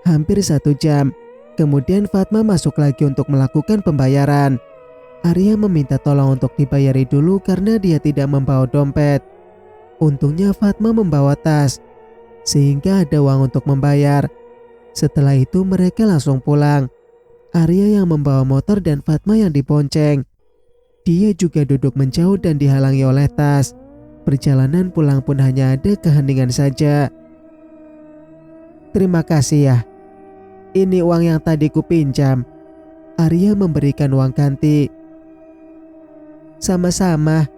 Hampir 1 jam. Kemudian Fatma masuk lagi untuk melakukan pembayaran. Arya meminta tolong untuk dibayari dulu karena dia tidak membawa dompet. Untungnya Fatma membawa tas, sehingga ada uang untuk membayar. Setelah itu mereka langsung pulang. Arya yang membawa motor dan Fatma yang dibonceng. Dia juga duduk menjauh dan dihalangi oleh tas. Perjalanan pulang pun hanya ada keheningan saja. Terima kasih ya. Ini uang yang tadi ku pinjam. Arya memberikan uang ganti. Sama-sama.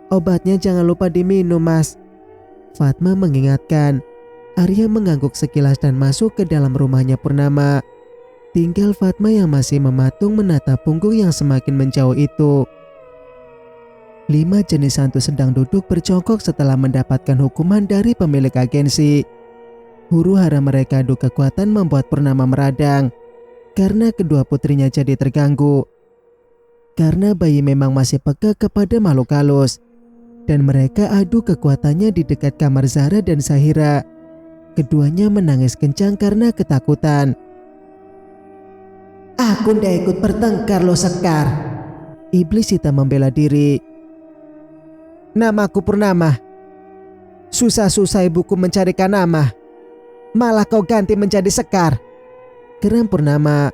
Obatnya jangan lupa diminum Mas. Fatma mengingatkan. Arya mengangguk sekilas dan masuk ke dalam rumahnya Purnama. Tinggal Fatma yang masih mematung menatap punggung yang semakin menjauh itu. 5 jenis hantu sedang duduk bercongkok setelah mendapatkan hukuman dari pemilik agensi. Huru-hara mereka adu kekuatan membuat Purnama meradang karena kedua putrinya jadi terganggu. Karena bayi memang masih peka kepada makhluk halus dan mereka adu kekuatannya di dekat kamar Zahra dan Sahira. Keduanya menangis kencang karena ketakutan. Aku ndak ikut bertengkar lo Sekar. Iblis hitam membela diri. Namaku Purnama. Susah-susah ibuku mencarikan nama, malah kau ganti menjadi Sekar. Geram Purnama.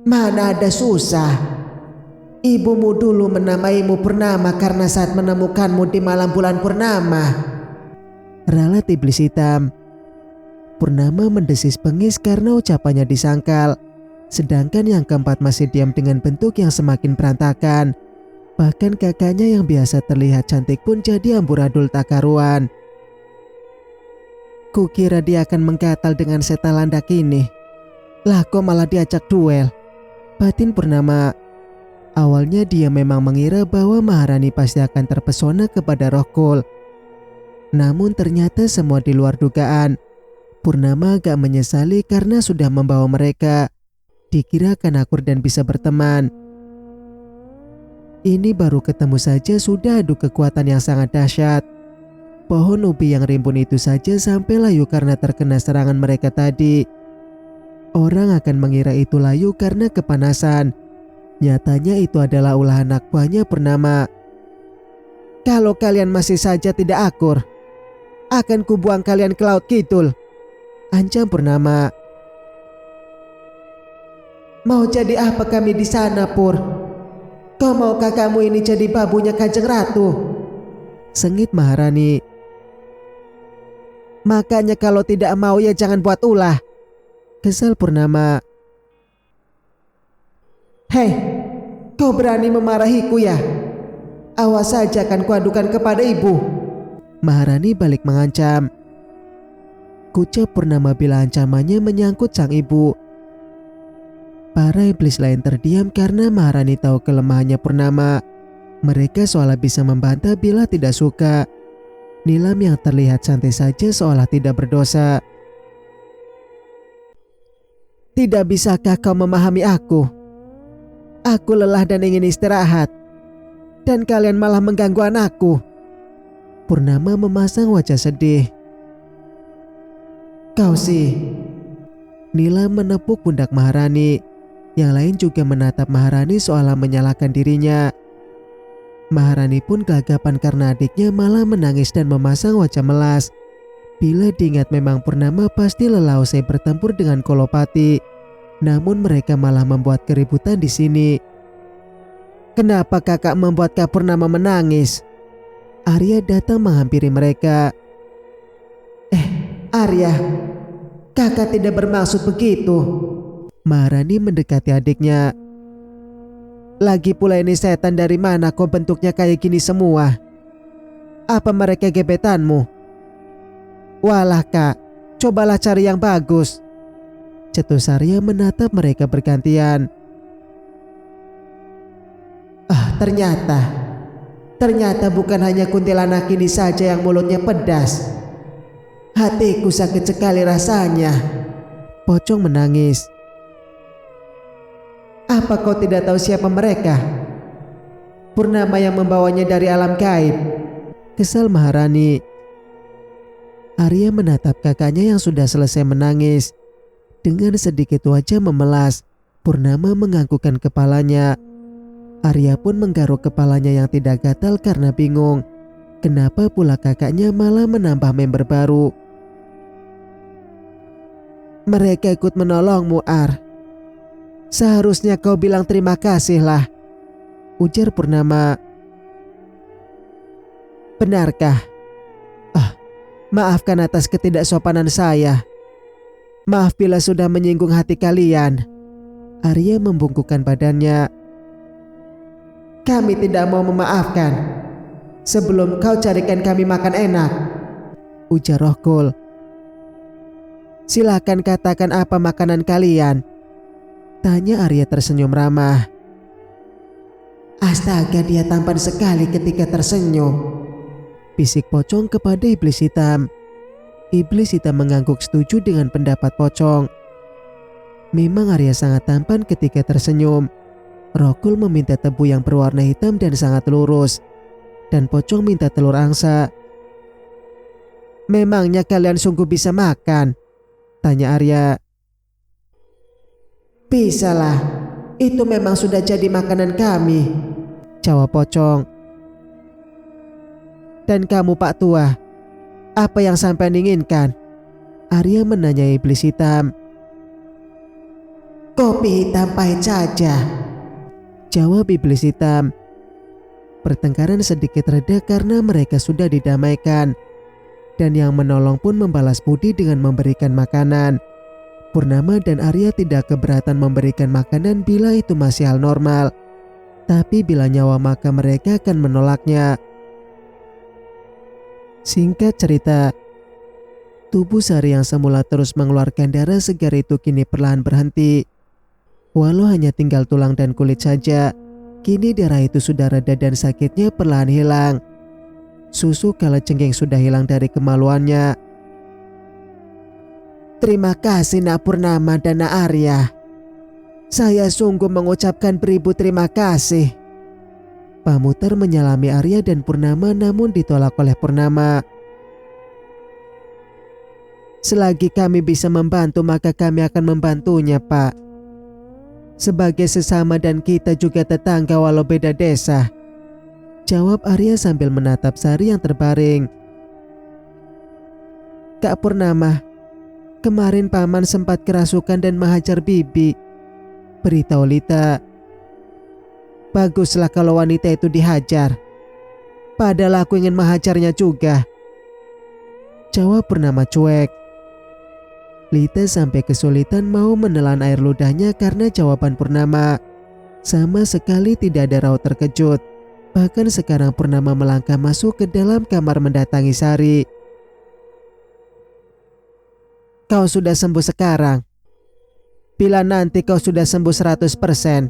Mana ada susah. Ibumu dulu menamaimu Purnama karena saat menemukanmu di malam bulan purnama. Ralat iblis hitam. Purnama mendesis bengis karena ucapannya disangkal. Sedangkan yang keempat masih diam dengan bentuk yang semakin berantakan. Bahkan kakaknya yang biasa terlihat cantik pun jadi amburadul tak karuan. Kukira dia akan menggatal dengan setan landak ini. Lah kok malah diajak duel. Batin Purnama. Awalnya dia memang mengira bahwa Maharani pasti akan terpesona kepada Rohkul. Namun ternyata semua di luar dugaan. Purnama agak menyesali karena sudah membawa mereka. Dikira akan akur dan bisa berteman. Ini baru ketemu saja sudah adu kekuatan yang sangat dahsyat. Pohon ubi yang rimbun itu saja sampai layu karena terkena serangan mereka tadi. Orang akan mengira itu layu karena kepanasan. Nyatanya itu adalah ulah anak buahnya Purnama. Kalau kalian masih saja tidak akur, akan kubuang kalian ke laut kidul, ancam Purnama. Mau jadi apa kami di sana, Pur? Kau mau kakakmu ini jadi babunya Kanjeng Ratu? Sengit Maharani. Makanya kalau tidak mau ya jangan buat ulah, kesal Purnama. Hei, kau berani memarahiku ya? Awas saja akan kuadukan kepada ibu. Maharani balik mengancam. Kucap Purnama bila ancamannya menyangkut sang ibu. Para iblis lain terdiam karena Maharani tahu kelemahannya Purnama. Mereka seolah bisa membantah bila tidak suka. Nilam yang terlihat santai saja seolah tidak berdosa. Tidak bisakah kau memahami aku? Aku lelah dan ingin istirahat, dan kalian malah mengganggu anakku. Purnama memasang wajah sedih. Kau sih. Nilam menepuk pundak Maharani. Yang lain juga menatap Maharani seolah menyalahkan dirinya. Maharani pun gagapan karena adiknya malah menangis dan memasang wajah melas. Bila diingat memang Purnama pasti lelah usai bertempur dengan Kolopati. Namun mereka malah membuat keributan di sini. Kenapa kakak membuat Kak Purnama menangis? Arya datang menghampiri mereka. Arya, kakak tidak bermaksud begitu. Maharani mendekati adiknya. Lagi pula ini setan dari mana kok bentuknya kayak gini semua? Apa mereka gebetanmu? Walah kak, cobalah cari yang bagus. Cetus Arya menatap mereka bergantian. Ternyata bukan hanya kuntilanak ini saja yang mulutnya pedas. Hatiku sakit sekali rasanya. Pocong menangis. Apa kau tidak tahu siapa mereka? Purnama yang membawanya dari alam gaib. Kesal Maharani. Arya menatap kakaknya yang sudah selesai menangis. Dengan sedikit wajah memelas, Purnama menganggukkan kepalanya. Arya pun menggaruk kepalanya yang tidak gatal karena bingung. Kenapa pula kakaknya malah menambah member baru? Mereka ikut menolongmu, Ar. Seharusnya kau bilang terima kasih lah, ujar Purnama. Benarkah? Maafkan atas ketidaksopanan saya. Maaf bila sudah menyinggung hati kalian. Arya membungkukkan badannya. Kami tidak mau memaafkan. sebelum kau carikan kami makan enak, ujar Rohkul. Silakan katakan apa makanan kalian, tanya Arya tersenyum ramah. Astaga, dia tampan sekali ketika tersenyum, bisik Pocong kepada iblis hitam. Iblis hitam mengangguk setuju dengan pendapat Pocong. Memang Arya sangat tampan ketika tersenyum. Rohkul meminta tebu yang berwarna hitam dan sangat lurus, dan Pocong minta telur angsa. Memangnya kalian sungguh bisa makan? Tanya Arya. Bisalah, itu memang sudah jadi makanan kami, jawab Pocong. Dan kamu Pak Tua, apa yang sampean inginkan? Arya menanya iblis hitam. Kopi hitam pahit saja, jawab iblis hitam. Pertengkaran sedikit reda karena mereka sudah didamaikan, dan yang menolong pun membalas budi dengan memberikan makanan. Purnama dan Arya tidak keberatan memberikan makanan bila itu masih hal normal, tapi bila nyawa maka mereka akan menolaknya. Singkat cerita, tubuh Sari yang semula terus mengeluarkan darah segar itu kini perlahan berhenti. Walau hanya tinggal tulang dan kulit saja, kini darah itu sudah reda dan sakitnya perlahan hilang. Susu kalajengking sudah hilang dari kemaluannya. Terima kasih Nak Purnama dan Nak Arya. Saya sungguh mengucapkan beribu terima kasih. Pamutar menyalami Arya dan Purnama namun ditolak oleh Purnama. Selagi kami bisa membantu maka kami akan membantunya, Pak. Sebagai sesama dan kita juga tetangga walau beda desa, jawab Arya sambil menatap Sari yang terbaring. Kak Purnama, kemarin paman sempat kerasukan dan menghajar bibi, beritahu Lita. Baguslah kalau wanita itu dihajar. Padahal aku ingin menghajarnya juga, jawab Purnama cuek. Lita sampai kesulitan mau menelan air ludahnya karena jawaban Purnama. Sama sekali tidak ada raut terkejut. Bahkan sekarang Purnama melangkah masuk ke dalam kamar mendatangi Sari. Kau sudah sembuh sekarang. Bila nanti kau sudah sembuh 100%,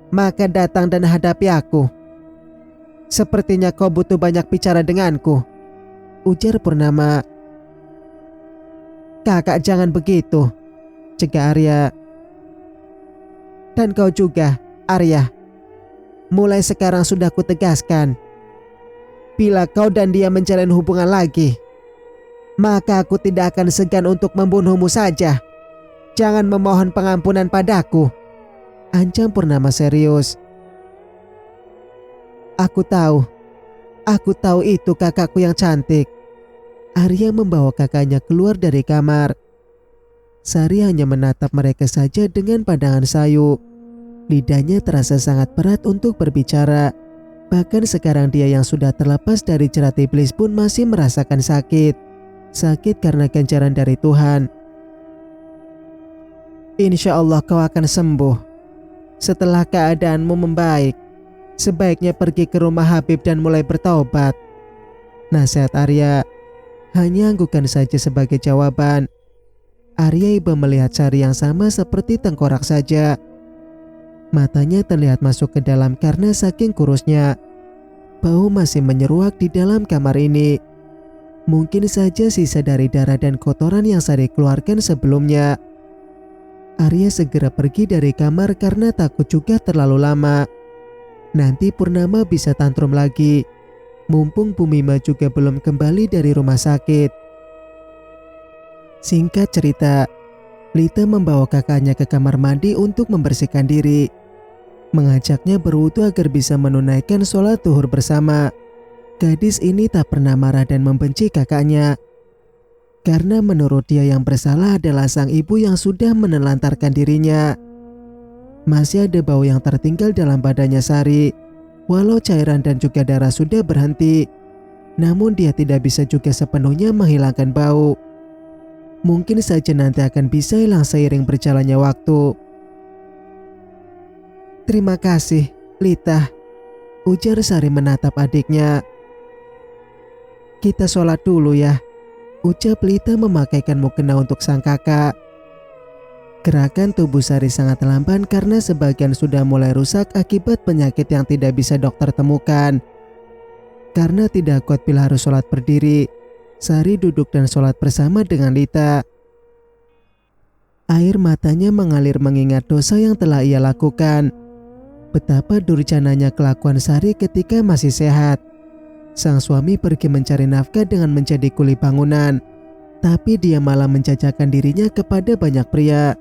maka datang dan hadapi aku. Sepertinya kau butuh banyak bicara denganku, ujar Purnama. Kakak jangan begitu, cegah Arya. Dan kau juga, Arya. Mulai sekarang sudah kutegaskan, bila kau dan dia menjalin hubungan lagi, maka aku tidak akan segan untuk membunuhmu saja. Jangan memohon pengampunan padaku, ancam Purnama serius. Aku tahu itu kakakku yang cantik. Arya membawa kakaknya keluar dari kamar. Sari hanya menatap mereka saja dengan pandangan sayu. Lidahnya terasa sangat berat untuk berbicara. Bahkan sekarang dia yang sudah terlepas dari jerat iblis pun masih merasakan sakit. Sakit karena ganjaran dari Tuhan. Insya Allah kau akan sembuh. Setelah keadaanmu membaik, sebaiknya pergi ke rumah Habib dan mulai bertaubat, nasihat Arya. Hanya anggukan saja sebagai jawaban. Arya iba melihat Sari yang sama seperti tengkorak saja. Matanya terlihat masuk ke dalam karena saking kurusnya. Bau masih menyeruak di dalam kamar ini. Mungkin saja sisa dari darah dan kotoran yang Sari keluarkan sebelumnya. Arya segera pergi dari kamar karena takut juga terlalu lama. Nanti Purnama bisa tantrum lagi. Mumpung Bumima juga belum kembali dari rumah sakit. Singkat cerita, Lita membawa kakaknya ke kamar mandi untuk membersihkan diri. Mengajaknya berwudu agar bisa menunaikan sholat zuhur bersama. Gadis ini tak pernah marah dan membenci kakaknya. Karena menurut dia yang bersalah adalah sang ibu yang sudah menelantarkan dirinya. Masih ada bau yang tertinggal dalam badannya Sari. Walau cairan dan juga darah sudah berhenti, namun dia tidak bisa juga sepenuhnya menghilangkan bau. Mungkin saja nanti akan bisa hilang seiring berjalannya waktu. Terima kasih, Lita, ujar Sari menatap adiknya. Kita sholat dulu ya, ucap Lita memakaikan mukena untuk sang kakak. Gerakan tubuh Sari sangat lamban karena sebagian sudah mulai rusak akibat penyakit yang tidak bisa dokter temukan. Karena tidak kuat bila harus sholat berdiri, Sari duduk dan sholat bersama dengan Lita. Air matanya mengalir mengingat dosa yang telah ia lakukan. Betapa durjananya kelakuan Sari ketika masih sehat. Sang suami pergi mencari nafkah dengan menjadi kuli bangunan, tapi dia malah menjajakan dirinya kepada banyak pria.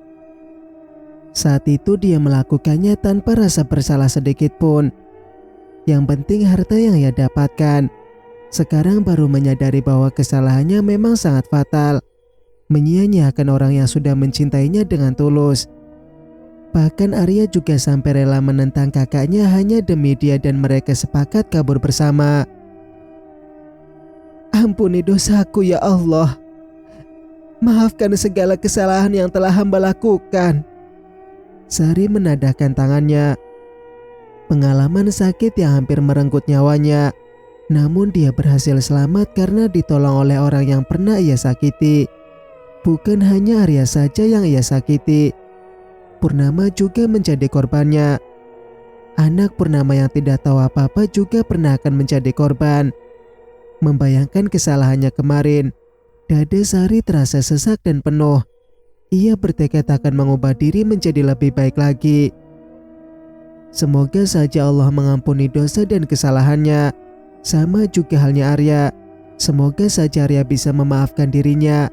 Saat itu dia melakukannya tanpa rasa bersalah sedikit pun. Yang penting harta yang ia dapatkan. Sekarang baru menyadari bahwa kesalahannya memang sangat fatal. Menyia-nyiakan orang yang sudah mencintainya dengan tulus. Bahkan Arya juga sampai rela menentang kakaknya hanya demi dia dan mereka sepakat kabur bersama. Ampuni dosaku ya Allah. Maafkan segala kesalahan yang telah hamba lakukan. Sari menadahkan tangannya. Pengalaman sakit yang hampir merenggut nyawanya. Namun dia berhasil selamat karena ditolong oleh orang yang pernah ia sakiti. Bukan hanya Arya saja yang ia sakiti. Purnama juga menjadi korbannya. Anak Purnama yang tidak tahu apa-apa juga pernah akan menjadi korban. Membayangkan kesalahannya kemarin, dada Sari terasa sesak dan penuh. Ia bertekad akan mengubah diri menjadi lebih baik lagi. Semoga saja Allah mengampuni dosa dan kesalahannya. Sama juga halnya Arya. Semoga saja Arya bisa memaafkan dirinya.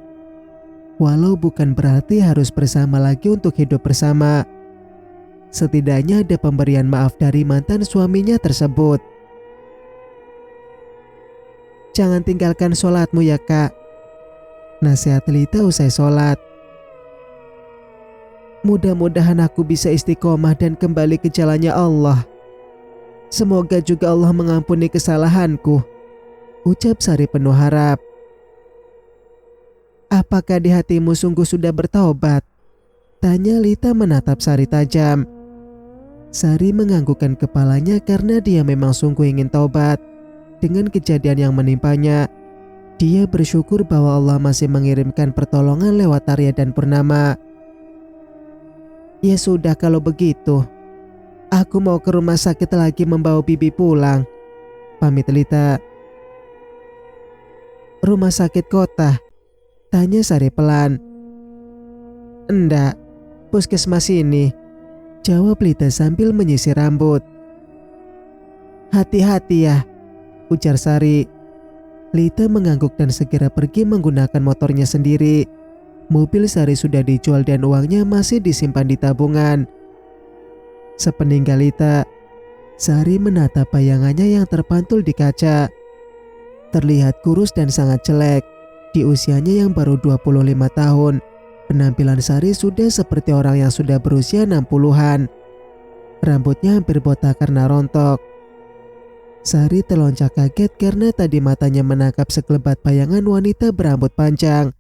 Walau bukan berarti harus bersama lagi untuk hidup bersama. Setidaknya ada pemberian maaf dari mantan suaminya tersebut. Jangan tinggalkan sholatmu ya kak, nasihat Lita usai sholat. Mudah-mudahan aku bisa istiqomah dan kembali ke jalannya Allah. Semoga juga Allah mengampuni kesalahanku, ucap Sari penuh harap. Apakah di hatimu sungguh sudah bertaubat? Tanya Lita menatap Sari tajam. Sari menganggukkan kepalanya karena dia memang sungguh ingin taubat. Dengan kejadian yang menimpanya, dia bersyukur bahwa Allah masih mengirimkan pertolongan lewat Arya dan Purnama. Ya sudah kalau begitu, aku mau ke rumah sakit lagi membawa bibi pulang, pamit Lita. Rumah sakit kota? Tanya Sari pelan. Enggak, puskesmas ini, jawab Lita sambil menyisir rambut. Hati-hati ya, ujar Sari. Lita mengangguk dan segera pergi menggunakan motornya sendiri. Mobil Sari sudah dijual dan uangnya masih disimpan di tabungan. Sepeninggal Lita, Sari menatap bayangannya yang terpantul di kaca. Terlihat kurus dan sangat jelek. Di usianya yang baru 25 tahun, penampilan Sari sudah seperti orang yang sudah berusia 60-an. Rambutnya hampir botak karena rontok. Sari terlonjak kaget karena tadi matanya menangkap sekelebat bayangan wanita berambut panjang.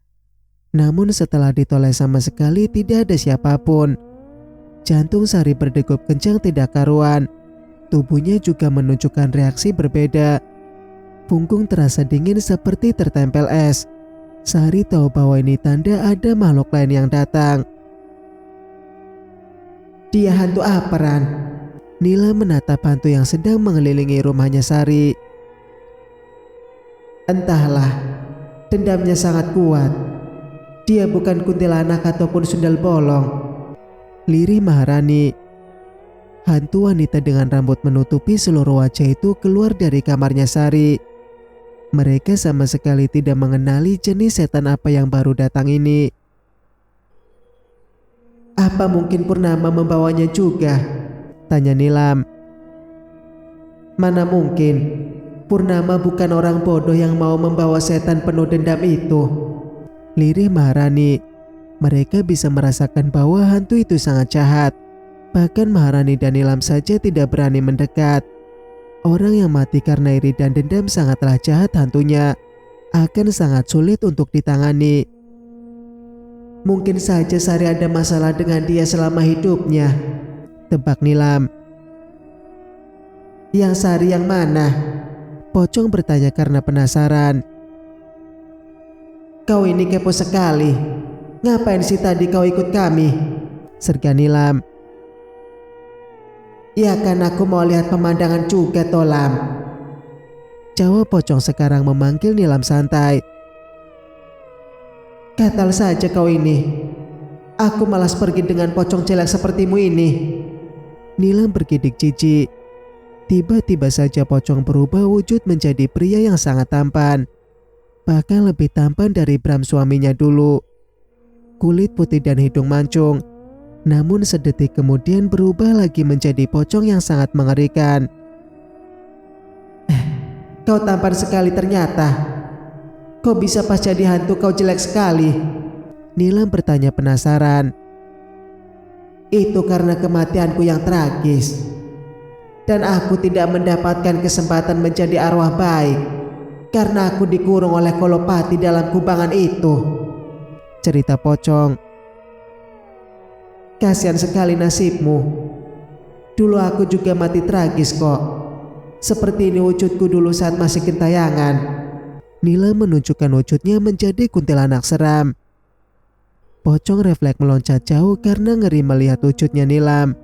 Namun setelah ditoleh sama sekali tidak ada siapapun. Jantung Sari berdegup kencang tidak karuan. Tubuhnya juga menunjukkan reaksi berbeda. Punggung terasa dingin seperti tertempel es. Sari tahu bahwa ini tanda ada makhluk lain yang datang. Dia hantu apa, Ran? Nila menatap hantu yang sedang mengelilingi rumahnya Sari. Entahlah, dendamnya sangat kuat. Dia bukan kuntilanak ataupun sundal bolong, lirih Maharani. Hantu wanita dengan rambut menutupi seluruh wajah itu keluar dari kamarnya Sari. Mereka sama sekali tidak mengenali jenis setan apa yang baru datang ini. Apa mungkin Purnama membawanya juga? Tanya Nilam. Mana mungkin, Purnama bukan orang bodoh yang mau membawa setan penuh dendam itu, lirih Maharani. Mereka bisa merasakan bahwa hantu itu sangat jahat. Bahkan Maharani dan Nilam saja tidak berani mendekat. Orang yang mati karena iri dan dendam sangatlah jahat hantunya. Akan sangat sulit untuk ditangani. Mungkin saja Sari ada masalah dengan dia selama hidupnya, tebak Nilam. Yang Sari yang mana? Pocong bertanya karena penasaran. Kau ini kepo sekali. Ngapain sih tadi kau ikut kami? Serga Nilam. Ya kan aku mau lihat pemandangan juga toh Lam. Jawab pocong sekarang memanggil Nilam santai. Gatal saja kau ini. Aku malas pergi dengan pocong jelek sepertimu ini. Nilam bergidik jijik. Tiba-tiba saja pocong berubah wujud menjadi pria yang sangat tampan. Bahkan lebih tampan dari Bram suaminya dulu. Kulit putih dan hidung mancung. Namun sedetik kemudian berubah lagi menjadi pocong yang sangat mengerikan. Kau tampan sekali ternyata. Kok bisa pas jadi hantu kau jelek sekali? Nilam bertanya penasaran. Itu karena kematianku yang tragis. Dan aku tidak mendapatkan kesempatan menjadi arwah baik. Karena aku dikurung oleh Kolopati dalam kubangan itu. Cerita pocong. Kasihan sekali nasibmu. Dulu aku juga mati tragis kok. Seperti ini wujudku dulu saat masih gentayangan. Nilam menunjukkan wujudnya menjadi kuntilanak seram. Pocong refleks meloncat jauh karena ngeri melihat wujudnya Nilam.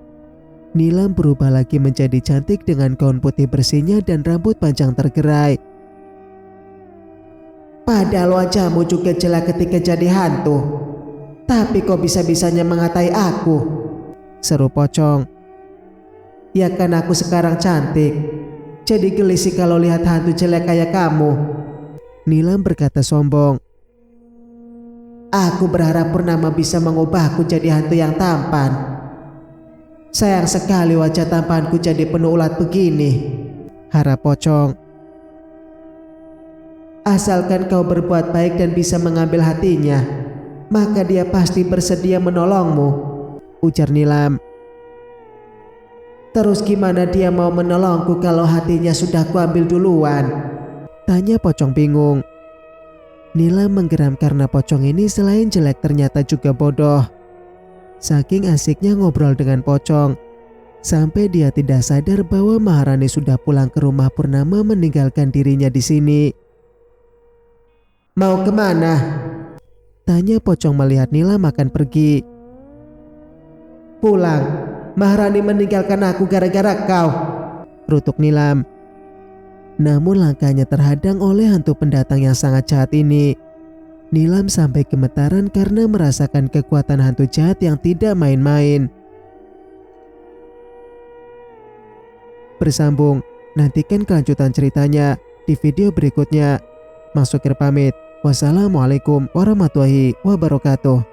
Nilam berubah lagi menjadi cantik dengan gaun putih bersihnya dan rambut panjang tergerai. Padahal wajahmu juga jelek ketika jadi hantu. Tapi kok bisa-bisanya mengatai aku? Seru pocong. Ya kan aku sekarang cantik. Jadi geli sih kalau lihat hantu jelek kayak kamu. Nilam berkata sombong. Aku berharap Purnama bisa mengubahku jadi hantu yang tampan. Sayang sekali wajah tampanku jadi penuh ulat begini. Harap pocong. Asalkan kau berbuat baik dan bisa mengambil hatinya, maka dia pasti bersedia menolongmu, ujar Nilam. Terus gimana dia mau menolongku kalau hatinya sudah kuambil duluan? Tanya pocong bingung. Nilam menggeram karena pocong ini selain jelek ternyata juga bodoh. Saking asiknya ngobrol dengan pocong, sampai dia tidak sadar bahwa Maharani sudah pulang ke rumah Purnama meninggalkan dirinya di sini. Mau kemana? Tanya pocong melihat Nilam akan pergi. Pulang. Maharani meninggalkan aku gara-gara kau, rutuk Nilam. Namun langkahnya terhadang oleh hantu pendatang yang sangat jahat ini. Nilam sampai gemetaran karena merasakan kekuatan hantu jahat yang tidak main-main. Bersambung, nantikan kelanjutan ceritanya di video berikutnya. Mas Sukir pamit. Wassalamualaikum warahmatullahi wabarakatuh.